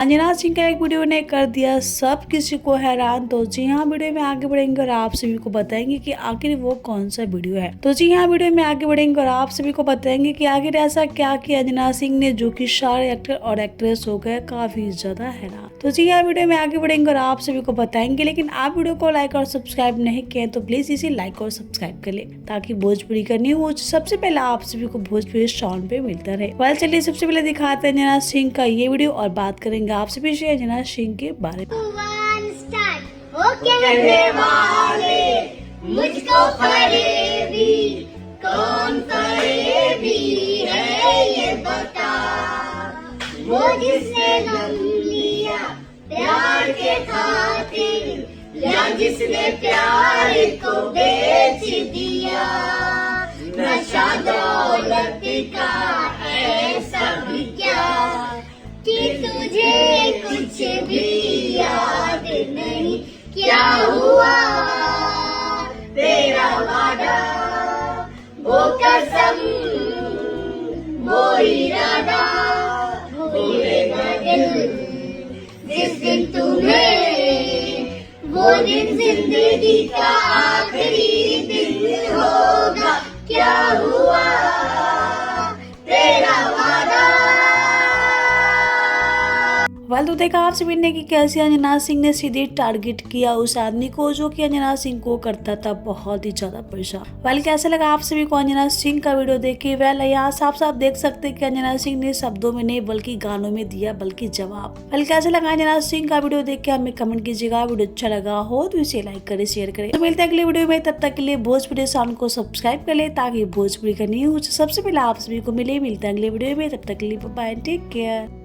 अंजना सिंह का एक वीडियो ने कर दिया सब किसी को हैरान। तो जी हाँ, वीडियो में आगे बढ़ेंगे और आप सभी को बताएंगे कि आखिर वो कौन सा वीडियो है। तो जी हाँ, वीडियो में आगे बढ़ेंगे और आप सभी को बताएंगे कि आखिर ऐसा क्या किया अंजना सिंह ने जो कि सारे एक्टर और एक्ट्रेस हो गए काफी ज्यादा हैरान। तो जी हाँ, वीडियो में आगे बढ़ेंगे और आप सभी को बताएंगे, लेकिन आप वीडियो को लाइक और सब्सक्राइब नहीं किए तो प्लीज इसे लाइक और सब्सक्राइब कर ले ताकि भोजपुरी का न्यूज सबसे पहले आप सभी को भोजपुरी साउंड पे मिलता रहे। वेल चलिए सबसे पहले दिखाते हैं अंजना सिंह का ये वीडियो और बात करेंगे आप सभी से अंजना सिंह के बारे में। वो कहने वाले मुझको फरेबी कौन फरेबी है ये बता, वो जिसने गम लिया प्यार के खातिर या जिसने प्यार को बेच दिया, नशा दौलत का ऐसा भी क्या कि तुझे कुछ भी याद नहीं, क्या हुआ तेरा वादा, वो कसम वो इरादा, भूलेगा दिल जिस दिन तुम्हें, वो दिन जिंदगी का आखिरी दिन होगा, क्या हुआ तेरा वादा। वाल तो देखा आप सभी ने कि कैसे अंजना सिंह ने सीधे टारगेट किया उस आदमी को जो कि अंजना सिंह को करता था बहुत ही ज्यादा परेशान। वाल कैसा लगा आप सभी को अंजना सिंह का वीडियो देखे? वेल यहाँ साफ साफ देख सकते हैं कि अंजना सिंह ने शब्दों में नहीं बल्कि गानों में दिया बल्कि जवाब। वेल कैसा लगा अंजना सिंह का वीडियो देख के हमें कमेंट कीजिएगा। वीडियो अच्छा लगा हो तो इसे लाइक करे शेयर करे। तो मिलते हैं अगले वीडियो में, तब तक के लिए भोजपुरी साउंड को सब्सक्राइब कर ले ताकि भोजपुरी का न्यूज सबसे पहले आप सभी को मिले। मिलते हैं अगले वीडियो में, तब तक के लिए बाय, टेक केयर।